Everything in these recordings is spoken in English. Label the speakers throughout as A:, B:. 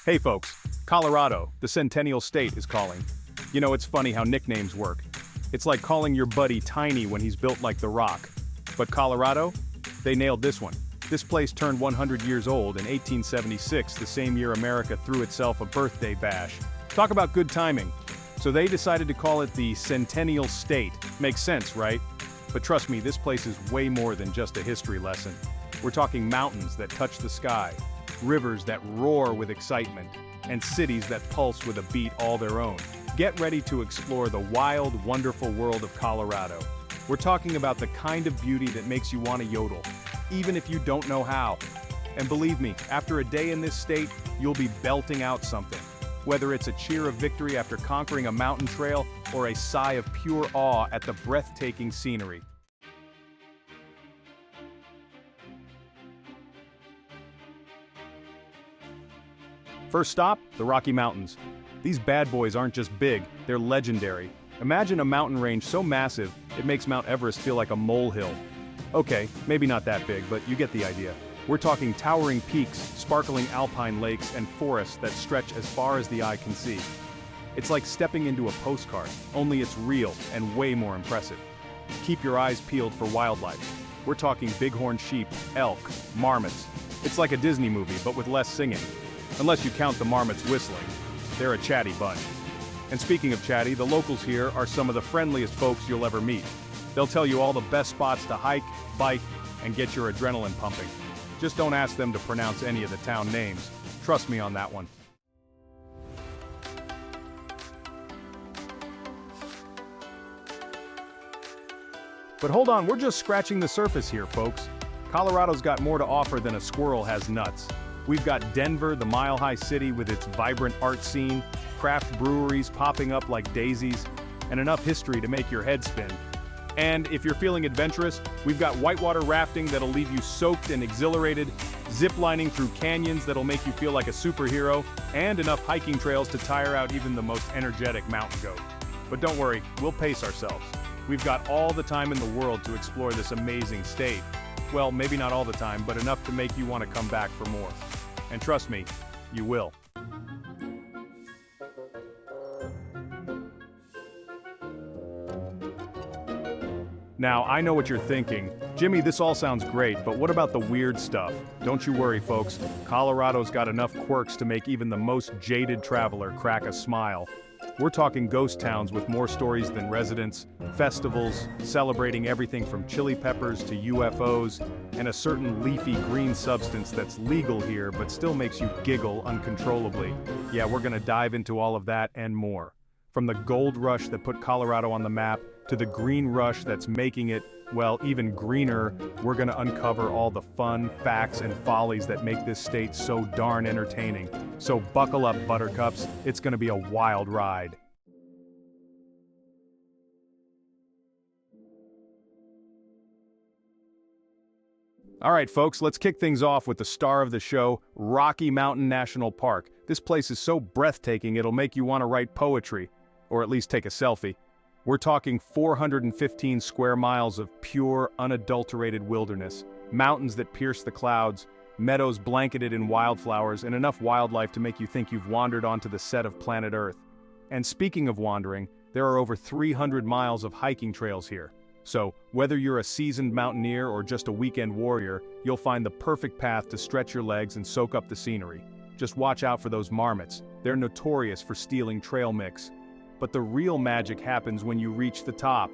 A: Hey folks, Colorado, the Centennial State is calling. You know, it's funny how nicknames work. It's like calling your buddy Tiny when he's built like The Rock. But Colorado? They nailed this one. This place turned 100 years old in 1876, the same year America threw itself a birthday bash. Talk about good timing. So they decided to call it the Centennial State. Makes sense, right? But trust me, this place is way more than just a history lesson. We're talking mountains that touch the sky, rivers that roar with excitement, and cities that pulse with a beat all their own. Get ready to explore the wild, wonderful world of Colorado. We're talking about the kind of beauty that makes you want to yodel, even if you don't know how. And believe me, after a day in this state, you'll be belting out something. Whether it's a cheer of victory after conquering a mountain trail or a sigh of pure awe at the breathtaking scenery. First stop, the Rocky Mountains. These bad boys aren't just big, they're legendary. Imagine a mountain range so massive, it makes Mount Everest feel like a molehill. Okay, maybe not that big, but you get the idea. We're talking towering peaks, sparkling alpine lakes, and forests that stretch as far as the eye can see. It's like stepping into a postcard, only it's real and way more impressive. Keep your eyes peeled for wildlife. We're talking bighorn sheep, elk, marmots. It's like a Disney movie, but with less singing. Unless you count the marmots whistling. They're a chatty bunch. And speaking of chatty, the locals here are some of the friendliest folks you'll ever meet. They'll tell you all the best spots to hike, bike, and get your adrenaline pumping. Just don't ask them to pronounce any of the town names. Trust me on that one. But hold on, we're just scratching the surface here, folks. Colorado's got more to offer than a squirrel has nuts. We've got Denver, the mile-high city with its vibrant art scene, craft breweries popping up like daisies, and enough history to make your head spin. And if you're feeling adventurous, we've got whitewater rafting that'll leave you soaked and exhilarated, zip-lining through canyons that'll make you feel like a superhero, and enough hiking trails to tire out even the most energetic mountain goat. But don't worry, we'll pace ourselves. We've got all the time in the world to explore this amazing state. Well, maybe not all the time, but enough to make you want to come back for more. And trust me, you will. Now, I know what you're thinking. Jimmy, this all sounds great, but what about the weird stuff? Don't you worry, folks. Colorado's got enough quirks to make even the most jaded traveler crack a smile. We're talking ghost towns with more stories than residents, festivals, celebrating everything from chili peppers to UFOs, and a certain leafy green substance that's legal here but still makes you giggle uncontrollably. Yeah, we're gonna dive into all of that and more. From the gold rush that put Colorado on the map, to the green rush that's making it, well, even greener, we're gonna uncover all the fun, facts, and follies that make this state so darn entertaining. So buckle up, buttercups, it's gonna be a wild ride. Alright folks, let's kick things off with the star of the show, Rocky Mountain National Park. This place is so breathtaking it'll make you want to write poetry, or at least take a selfie. We're talking 415 square miles of pure, unadulterated wilderness, mountains that pierce the clouds, meadows blanketed in wildflowers, and enough wildlife to make you think you've wandered onto the set of planet Earth. And speaking of wandering, there are over 300 miles of hiking trails here. So, whether you're a seasoned mountaineer or just a weekend warrior, you'll find the perfect path to stretch your legs and soak up the scenery. Just watch out for those marmots. They're notorious for stealing trail mix. But the real magic happens when you reach the top.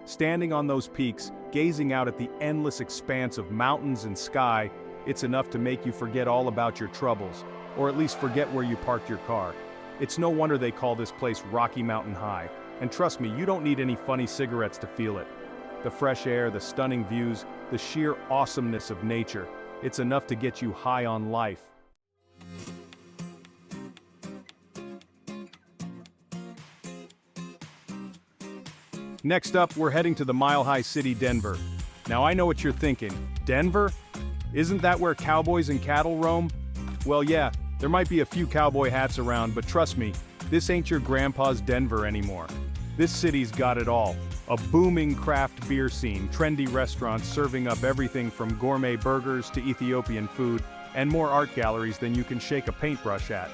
A: Standing on those peaks, gazing out at the endless expanse of mountains and sky, it's enough to make you forget all about your troubles, or at least forget where you parked your car. It's no wonder they call this place Rocky Mountain High. And trust me, you don't need any funny cigarettes to feel it. The fresh air, the stunning views, the sheer awesomeness of nature, it's enough to get you high on life. Next up, we're heading to the mile-high city, Denver. Now I know what you're thinking. Denver? Isn't that where cowboys and cattle roam? Well, yeah, there might be a few cowboy hats around, but trust me, this ain't your grandpa's Denver anymore. This city's got it all. A booming craft beer scene, trendy restaurants serving up everything from gourmet burgers to Ethiopian food, and more art galleries than you can shake a paintbrush at.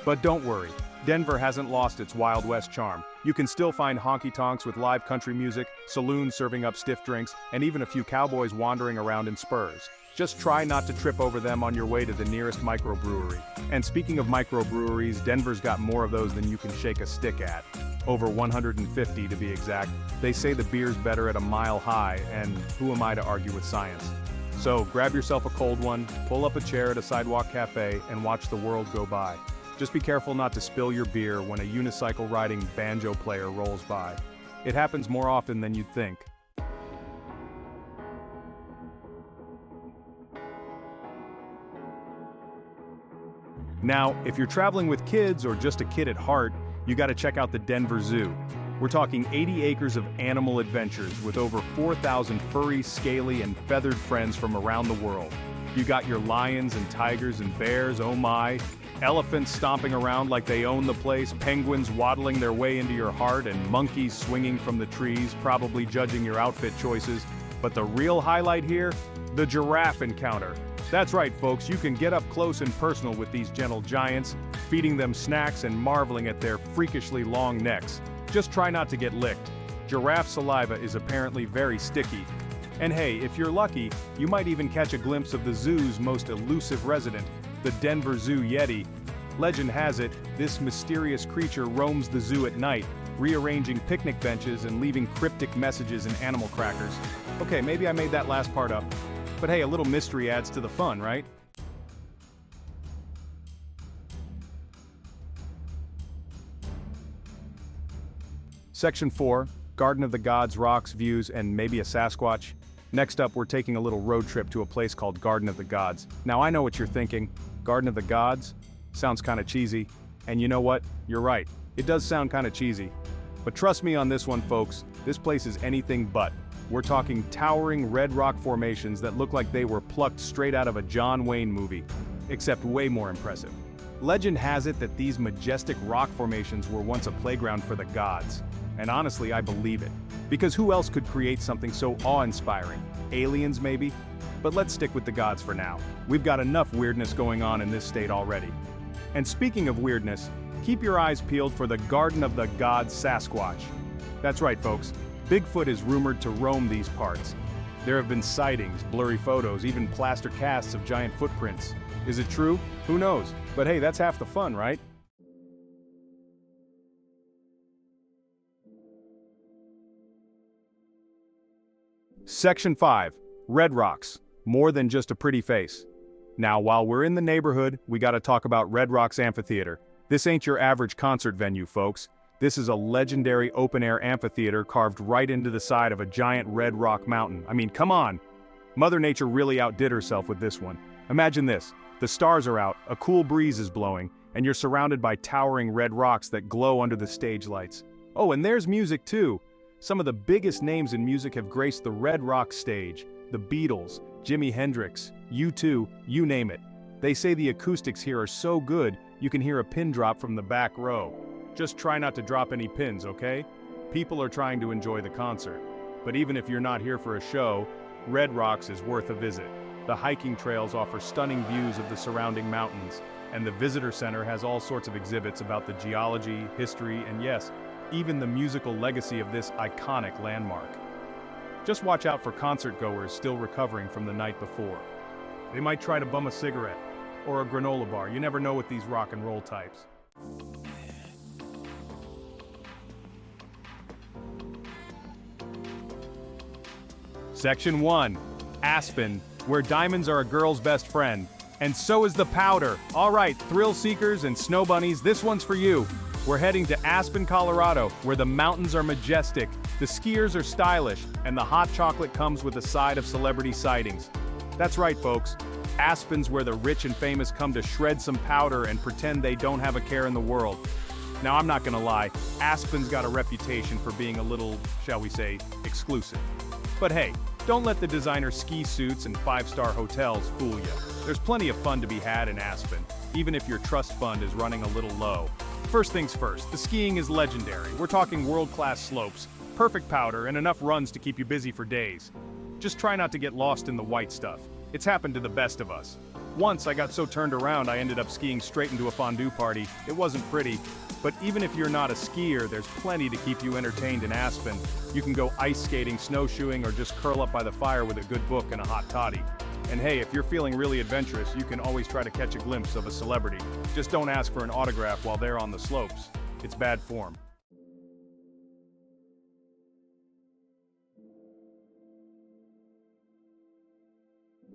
A: But don't worry, Denver hasn't lost its Wild West charm. You can still find honky-tonks with live country music, saloons serving up stiff drinks, and even a few cowboys wandering around in spurs. Just try not to trip over them on your way to the nearest microbrewery. And speaking of microbreweries, Denver's got more of those than you can shake a stick at. Over 150 to be exact. They say the beer's better at a mile high, and who am I to argue with science? So grab yourself a cold one, pull up a chair at a sidewalk cafe, and watch the world go by. Just be careful not to spill your beer when a unicycle-riding banjo player rolls by. It happens more often than you'd think. Now, if you're traveling with kids or just a kid at heart, you gotta check out the Denver Zoo. We're talking 80 acres of animal adventures with over 4,000 furry, scaly, and feathered friends from around the world. You got your lions and tigers and bears, oh my, elephants stomping around like they own the place, penguins waddling their way into your heart, and monkeys swinging from the trees, probably judging your outfit choices. But the real highlight here? The giraffe encounter. That's right, folks, you can get up close and personal with these gentle giants, feeding them snacks and marveling at their freakishly long necks. Just try not to get licked. Giraffe saliva is apparently very sticky. And hey, if you're lucky, you might even catch a glimpse of the zoo's most elusive resident, the Denver Zoo Yeti. Legend has it, this mysterious creature roams the zoo at night, rearranging picnic benches and leaving cryptic messages in animal crackers. Okay, maybe I made that last part up. But hey, a little mystery adds to the fun, right? Section 4, Garden of the Gods, Rocks, Views, and maybe a Sasquatch. Next up, we're taking a little road trip to a place called Garden of the Gods. Now I know what you're thinking, Garden of the Gods? Sounds kinda cheesy. And you know what? You're right, it does sound kinda cheesy. But trust me on this one, folks, this place is anything but. We're talking towering red rock formations that look like they were plucked straight out of a John Wayne movie, except way more impressive. Legend has it that these majestic rock formations were once a playground for the gods. And honestly, I believe it. Because who else could create something so awe-inspiring? Aliens, maybe? But let's stick with the gods for now. We've got enough weirdness going on in this state already. And speaking of weirdness, keep your eyes peeled for the Garden of the Gods Sasquatch. That's right, folks. Bigfoot is rumored to roam these parts. There have been sightings, blurry photos, even plaster casts of giant footprints. Is it true? Who knows? But hey, that's half the fun, right? Section 5. Red Rocks. More than just a pretty face. Now, while we're in the neighborhood, we gotta talk about Red Rocks Amphitheater. This ain't your average concert venue, folks. This is a legendary open-air amphitheater carved right into the side of a giant red rock mountain. I mean, come on! Mother Nature really outdid herself with this one. Imagine this. The stars are out, a cool breeze is blowing, and you're surrounded by towering red rocks that glow under the stage lights. Oh, and there's music too! Some of the biggest names in music have graced the Red Rock stage. The Beatles, Jimi Hendrix, U2, you name it. They say the acoustics here are so good, you can hear a pin drop from the back row. Just try not to drop any pins, okay? People are trying to enjoy the concert. But even if you're not here for a show, Red Rocks is worth a visit. The hiking trails offer stunning views of the surrounding mountains, and the visitor center has all sorts of exhibits about the geology, history, and yes, even the musical legacy of this iconic landmark. Just watch out for concert goers still recovering from the night before. They might try to bum a cigarette, or a granola bar. You never know with these rock and roll types. Section 1. Aspen, where diamonds are a girl's best friend. And so is the powder. All right, thrill seekers and snow bunnies, this one's for you. We're heading to Aspen, Colorado, where the mountains are majestic, the skiers are stylish, and the hot chocolate comes with a side of celebrity sightings. That's right, folks. Aspen's where the rich and famous come to shred some powder and pretend they don't have a care in the world. Now, I'm not gonna lie, Aspen's got a reputation for being a little, shall we say, exclusive. But hey, don't let the designer ski suits and five-star hotels fool you. There's plenty of fun to be had in Aspen, even if your trust fund is running a little low. First things first, the skiing is legendary. We're talking world-class slopes, perfect powder, and enough runs to keep you busy for days. Just try not to get lost in the white stuff. It's happened to the best of us. Once I got so turned around I ended up skiing straight into a fondue party. It wasn't pretty, but even if you're not a skier, there's plenty to keep you entertained in Aspen. You can go ice skating, snowshoeing, or just curl up by the fire with a good book and a hot toddy. And hey, if you're feeling really adventurous, you can always try to catch a glimpse of a celebrity. Just don't ask for an autograph while they're on the slopes. It's bad form.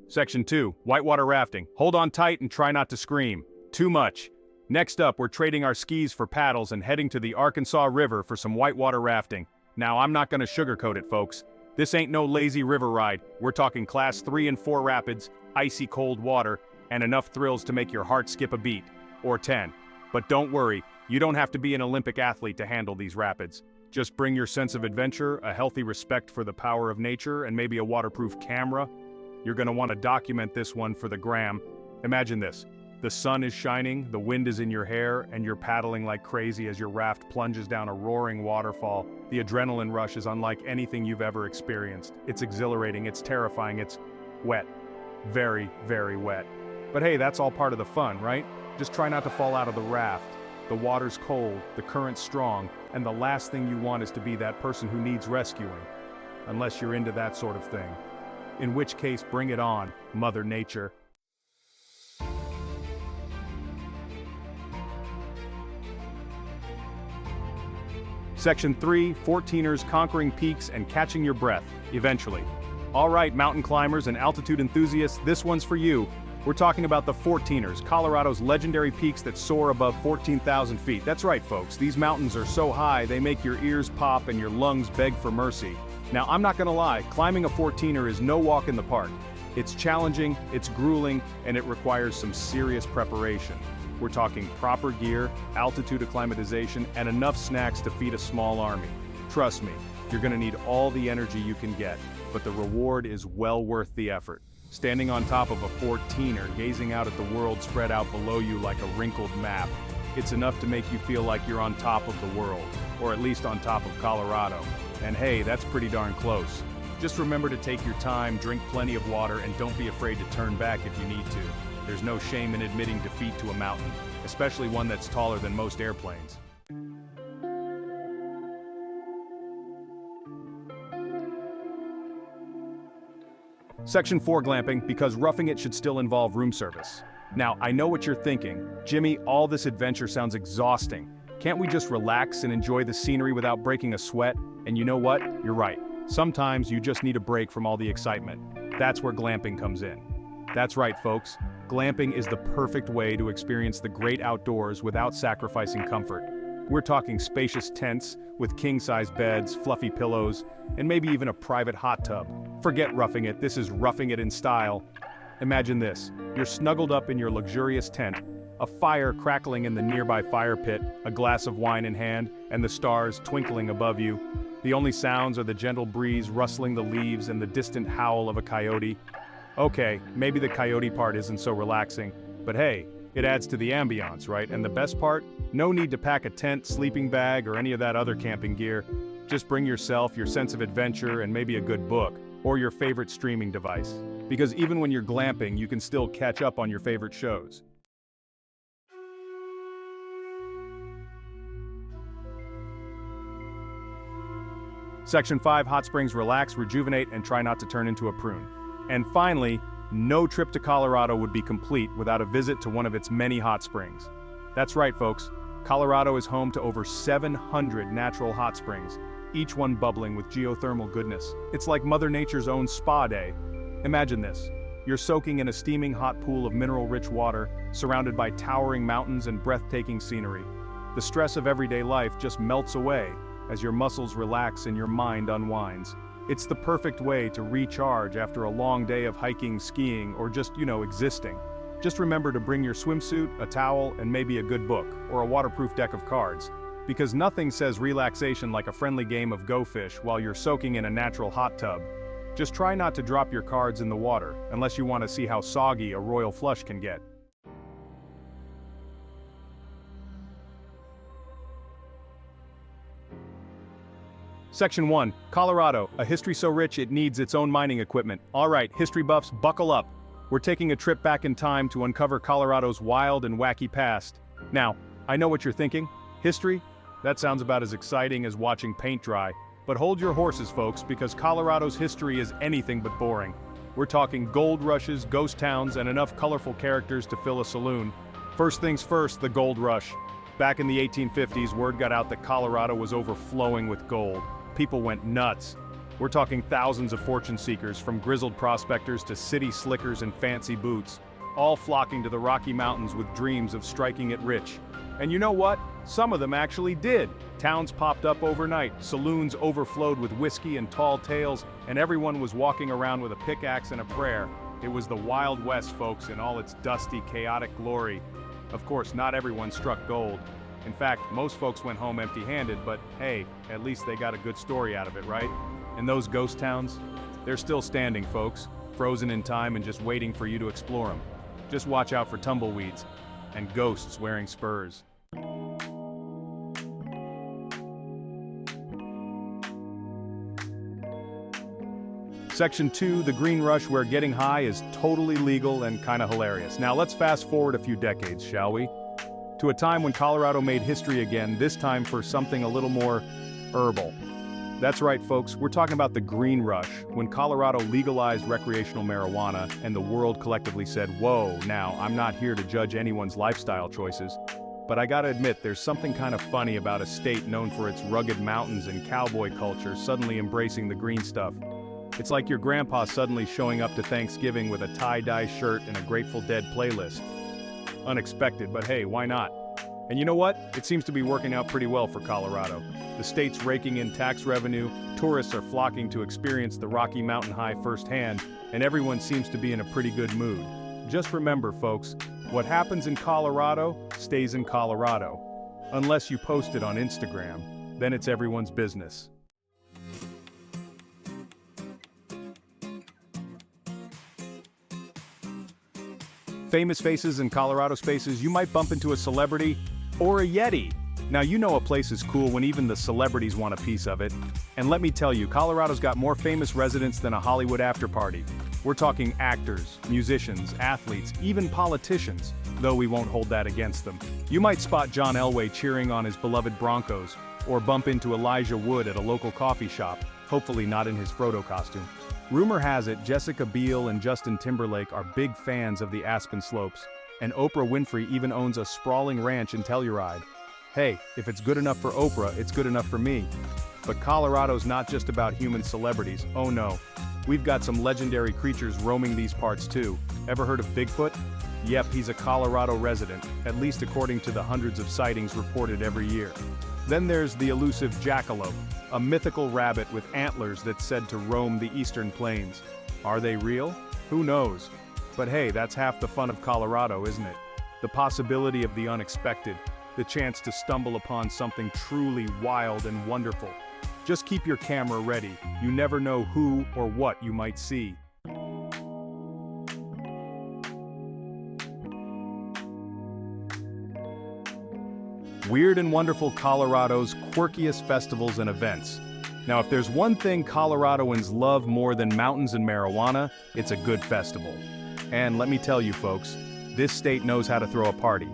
A: Section 2, Whitewater Rafting. Hold on tight and try not to scream. Too much. Next up, we're trading our skis for paddles and heading to the Arkansas River for some whitewater rafting. Now, I'm not gonna sugarcoat it, folks. This ain't no lazy river ride. We're talking class 3 and 4 rapids, icy cold water, and enough thrills to make your heart skip a beat. Or 10. But don't worry, you don't have to be an Olympic athlete to handle these rapids. Just bring your sense of adventure, a healthy respect for the power of nature, and maybe a waterproof camera. You're gonna want to document this one for the gram. Imagine this. The sun is shining, the wind is in your hair, and you're paddling like crazy as your raft plunges down a roaring waterfall. The adrenaline rush is unlike anything you've ever experienced. It's exhilarating, it's terrifying, it's wet. Very, very wet. But hey, that's all part of the fun, right? Just try not to fall out of the raft. The water's cold, the current's strong, and the last thing you want is to be that person who needs rescuing. Unless you're into that sort of thing. In which case, bring it on, Mother Nature. Section 3, 14ers conquering peaks and catching your breath, eventually. All right, mountain climbers and altitude enthusiasts, this one's for you. We're talking about the 14ers, Colorado's legendary peaks that soar above 14,000 feet. That's right, folks, these mountains are so high they make your ears pop and your lungs beg for mercy. Now, I'm not gonna lie, climbing a 14er is no walk in the park. It's challenging, it's grueling, and it requires some serious preparation. We're talking proper gear, altitude acclimatization, and enough snacks to feed a small army. Trust me, you're gonna need all the energy you can get, but the reward is well worth the effort. Standing on top of a 14er, gazing out at the world spread out below you like a wrinkled map, it's enough to make you feel like you're on top of the world, or at least on top of Colorado. And hey, that's pretty darn close. Just remember to take your time, drink plenty of water, and don't be afraid to turn back if you need to. There's no shame in admitting defeat to a mountain, especially one that's taller than most airplanes. Section 4 glamping, because roughing it should still involve room service. Now, I know what you're thinking. Jimmy, all this adventure sounds exhausting. Can't we just relax and enjoy the scenery without breaking a sweat? And you know what? You're right. Sometimes you just need a break from all the excitement. That's where glamping comes in. That's right, folks. Glamping is the perfect way to experience the great outdoors without sacrificing comfort. We're talking spacious tents with king-size beds, fluffy pillows, and maybe even a private hot tub. Forget roughing it, this is roughing it in style. Imagine this, you're snuggled up in your luxurious tent, a fire crackling in the nearby fire pit, a glass of wine in hand, and the stars twinkling above you. The only sounds are the gentle breeze rustling the leaves and the distant howl of a coyote. Okay, maybe the coyote part isn't so relaxing, but hey, it adds to the ambiance, right? And the best part? No need to pack a tent, sleeping bag, or any of that other camping gear. Just bring yourself, your sense of adventure, and maybe a good book, or your favorite streaming device. Because even when you're glamping, you can still catch up on your favorite shows. Section 5, hot springs, relax, rejuvenate, and try not to turn into a prune. And finally, no trip to Colorado would be complete without a visit to one of its many hot springs. That's right, folks. Colorado is home to over 700 natural hot springs, each one bubbling with geothermal goodness. It's like Mother Nature's own spa day. Imagine this. You're soaking in a steaming hot pool of mineral-rich water, surrounded by towering mountains and breathtaking scenery. The stress of everyday life just melts away as your muscles relax and your mind unwinds. It's the perfect way to recharge after a long day of hiking, skiing, or just, existing. Just remember to bring your swimsuit, a towel, and maybe a good book, or a waterproof deck of cards. Because nothing says relaxation like a friendly game of Go Fish while you're soaking in a natural hot tub. Just try not to drop your cards in the water, unless you want to see how soggy a royal flush can get. Section 1, Colorado, a history so rich it needs its own mining equipment. All right, history buffs, buckle up. We're taking a trip back in time to uncover Colorado's wild and wacky past. Now, I know what you're thinking. History? That sounds about as exciting as watching paint dry. But hold your horses, folks, because Colorado's history is anything but boring. We're talking gold rushes, ghost towns, and enough colorful characters to fill a saloon. First things first, the gold rush. Back in the 1850s, word got out that Colorado was overflowing with gold. People went nuts. We're talking thousands of fortune seekers, from grizzled prospectors to city slickers in fancy boots, all flocking to the Rocky Mountains with dreams of striking it rich. And you know what? Some of them actually did. Towns popped up overnight, saloons overflowed with whiskey and tall tales, and everyone was walking around with a pickaxe and a prayer. It was the Wild West, folks, in all its dusty, chaotic glory. Of course, not everyone struck gold. In fact, most folks went home empty-handed, but hey, at least they got a good story out of it, right? And those ghost towns? They're still standing, folks, frozen in time and just waiting for you to explore them. Just watch out for tumbleweeds and ghosts wearing spurs. Section 2, the Green Rush, where getting high is totally legal and kinda hilarious. Now let's fast forward a few decades, shall we? To a time when Colorado made history again, this time for something a little more herbal. That's right, folks, we're talking about the Green Rush, when Colorado legalized recreational marijuana and the world collectively said, whoa, now, I'm not here to judge anyone's lifestyle choices. But I gotta admit, there's something kind of funny about a state known for its rugged mountains and cowboy culture suddenly embracing the green stuff. It's like your grandpa suddenly showing up to Thanksgiving with a tie-dye shirt and a Grateful Dead playlist. Unexpected, but hey, why not? And you know what? It seems to be working out pretty well for Colorado. The state's raking in tax revenue, tourists are flocking to experience the Rocky Mountain High firsthand, and everyone seems to be in a pretty good mood. Just remember, folks, what happens in Colorado stays in Colorado. Unless you post it on Instagram, then it's everyone's business. Famous faces in Colorado spaces, you might bump into a celebrity or a Yeti. Now you know a place is cool when even the celebrities want a piece of it. And let me tell you, Colorado's got more famous residents than a Hollywood afterparty. We're talking actors, musicians, athletes, even politicians, though we won't hold that against them. You might spot John Elway cheering on his beloved Broncos, or bump into Elijah Wood at a local coffee shop, hopefully not in his Frodo costume. Rumor has it Jessica Biel and Justin Timberlake are big fans of the Aspen Slopes, and Oprah Winfrey even owns a sprawling ranch in Telluride. Hey, if it's good enough for Oprah, it's good enough for me. But Colorado's not just about human celebrities, oh no. We've got some legendary creatures roaming these parts too. Ever heard of Bigfoot? Yep, he's a Colorado resident, at least according to the hundreds of sightings reported every year. Then there's the elusive jackalope, a mythical rabbit with antlers that's said to roam the eastern plains. Are they real? Who knows? But hey, that's half the fun of Colorado, isn't it? The possibility of the unexpected, the chance to stumble upon something truly wild and wonderful. Just keep your camera ready. You never know who or what you might see. Weird and Wonderful Colorado's quirkiest festivals and events. Now, if there's one thing Coloradoans love more than mountains and marijuana, it's a good festival. And let me tell you folks, this state knows how to throw a party.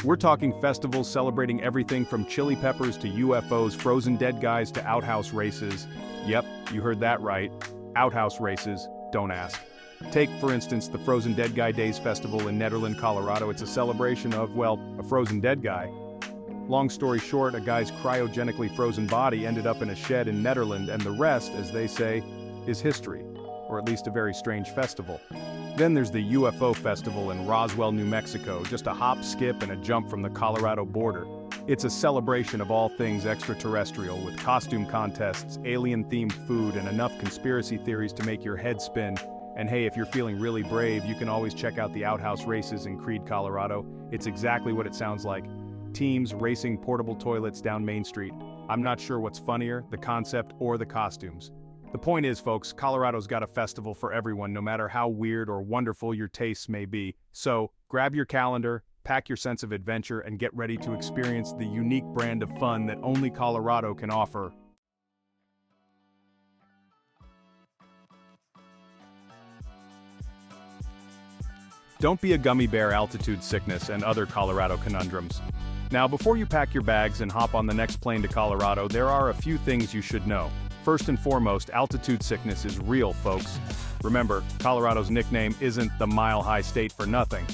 A: We're talking festivals celebrating everything from chili peppers to UFOs, frozen dead guys to outhouse races. Yep, you heard that right. Outhouse races, don't ask. Take, for instance, the Frozen Dead Guy Days Festival in Nederland, Colorado. It's a celebration of, well, a frozen dead guy. Long story short, a guy's cryogenically frozen body ended up in a shed in Nederland, and the rest, as they say, is history, or at least a very strange festival. Then there's the UFO Festival in Roswell, New Mexico, just a hop, skip, and a jump from the Colorado border. It's a celebration of all things extraterrestrial, with costume contests, alien-themed food, and enough conspiracy theories to make your head spin. And hey, if you're feeling really brave, you can always check out the outhouse races in Creede, Colorado. It's exactly what it sounds like. Teams racing portable toilets down Main Street. I'm not sure what's funnier, the concept or the costumes. The point is, folks, Colorado's got a festival for everyone, no matter how weird or wonderful your tastes may be. So, grab your calendar, pack your sense of adventure, and get ready to experience the unique brand of fun that only Colorado can offer. Don't be a gummy bear, altitude sickness, and other Colorado conundrums. Now, before you pack your bags and hop on the next plane to Colorado, there are a few things you should know. First and foremost, altitude sickness is real, folks. Remember, Colorado's nickname isn't the mile-high state for nothing.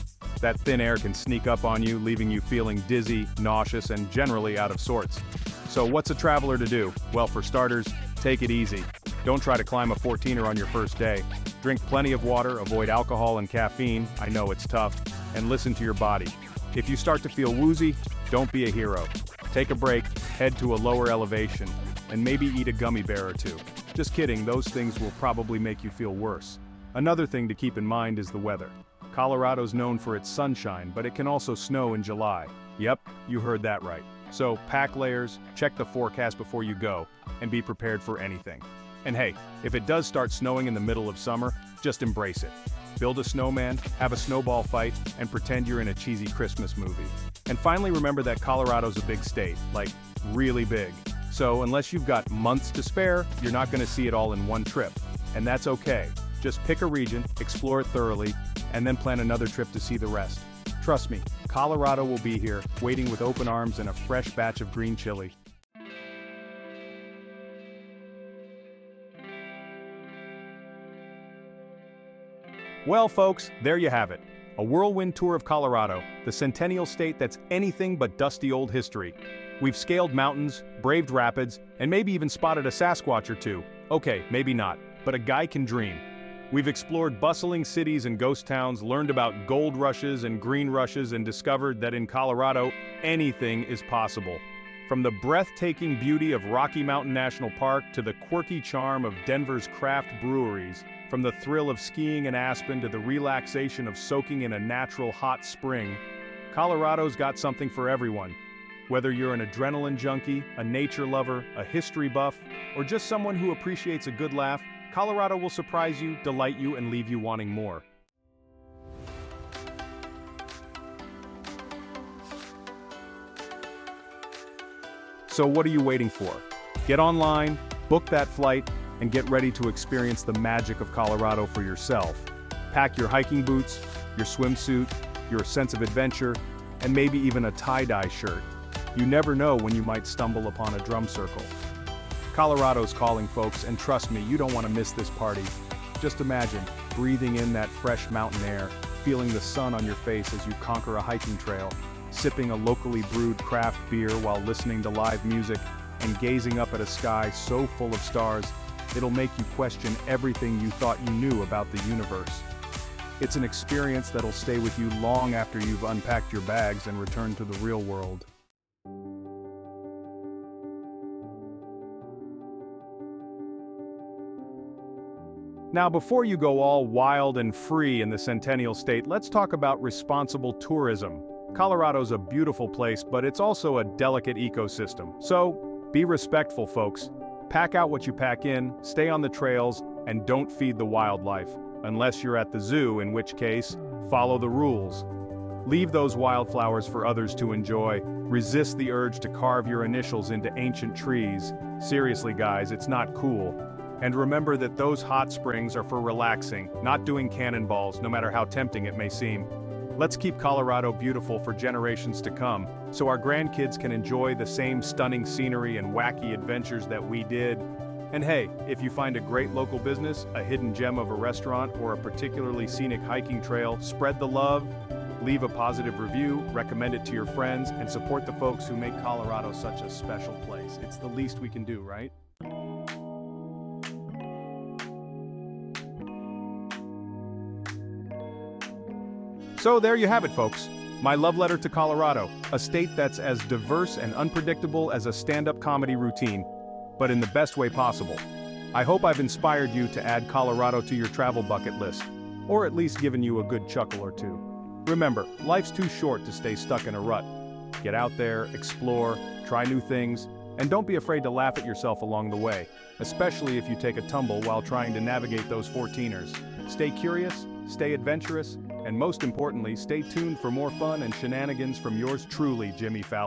A: That thin air can sneak up on you, leaving you feeling dizzy, nauseous, and generally out of sorts. So what's a traveler to do? Well, for starters, take it easy. Don't try to climb a 14er on your first day. Drink plenty of water, avoid alcohol and caffeine, I know it's tough, and listen to your body. If you start to feel woozy, don't be a hero. Take a break, head to a lower elevation, and maybe eat a gummy bear or two. Just kidding, those things will probably make you feel worse. Another thing to keep in mind is the weather. Colorado's known for its sunshine, but it can also snow in July. Yep, you heard that right. So pack layers, check the forecast before you go, and be prepared for anything. And hey, if it does start snowing in the middle of summer, just embrace it. Build a snowman, have a snowball fight, and pretend you're in a cheesy Christmas movie. And finally, remember that Colorado's a big state, like really big. So unless you've got months to spare, you're not going to see it all in one trip. And that's okay. Just pick a region, explore it thoroughly, and then plan another trip to see the rest. Trust me, Colorado will be here, waiting with open arms and a fresh batch of green chili. Well, folks, there you have it. A whirlwind tour of Colorado, the centennial state that's anything but dusty old history. We've scaled mountains, braved rapids, and maybe even spotted a Sasquatch or two. Okay, maybe not, but a guy can dream. We've explored bustling cities and ghost towns, learned about gold rushes and green rushes, and discovered that in Colorado, anything is possible. From the breathtaking beauty of Rocky Mountain National Park to the quirky charm of Denver's craft breweries, from the thrill of skiing in Aspen to the relaxation of soaking in a natural hot spring, Colorado's got something for everyone. Whether you're an adrenaline junkie, a nature lover, a history buff, or just someone who appreciates a good laugh, Colorado will surprise you, delight you, and leave you wanting more. So what are you waiting for? Get online, book that flight, and get ready to experience the magic of Colorado for yourself. Pack your hiking boots, your swimsuit, your sense of adventure, and maybe even a tie-dye shirt. You never know when you might stumble upon a drum circle. Colorado's calling, folks, and trust me, you don't want to miss this party. Just imagine breathing in that fresh mountain air, feeling the sun on your face as you conquer a hiking trail, sipping a locally brewed craft beer while listening to live music, and gazing up at a sky so full of stars, it'll make you question everything you thought you knew about the universe. It's an experience that'll stay with you long after you've unpacked your bags and returned to the real world. Now, before you go all wild and free in the Centennial State, let's talk about responsible tourism. Colorado's a beautiful place, but it's also a delicate ecosystem. So, be respectful, folks. Pack out what you pack in, stay on the trails, and don't feed the wildlife. Unless you're at the zoo, in which case, follow the rules. Leave those wildflowers for others to enjoy. Resist the urge to carve your initials into ancient trees. Seriously, guys, it's not cool. And remember that those hot springs are for relaxing, not doing cannonballs, no matter how tempting it may seem. Let's keep Colorado beautiful for generations to come, so our grandkids can enjoy the same stunning scenery and wacky adventures that we did. And hey, if you find a great local business, a hidden gem of a restaurant, or a particularly scenic hiking trail, spread the love, leave a positive review, recommend it to your friends, and support the folks who make Colorado such a special place. It's the least we can do, right? So there you have it, folks. My love letter to Colorado, a state that's as diverse and unpredictable as a stand-up comedy routine, but in the best way possible. I hope I've inspired you to add Colorado to your travel bucket list, or at least given you a good chuckle or two. Remember, life's too short to stay stuck in a rut. Get out there, explore, try new things, and don't be afraid to laugh at yourself along the way, especially if you take a tumble while trying to navigate those 14ers. Stay curious, stay adventurous, and most importantly, stay tuned for more fun and shenanigans from yours truly, Jimmy Fallon.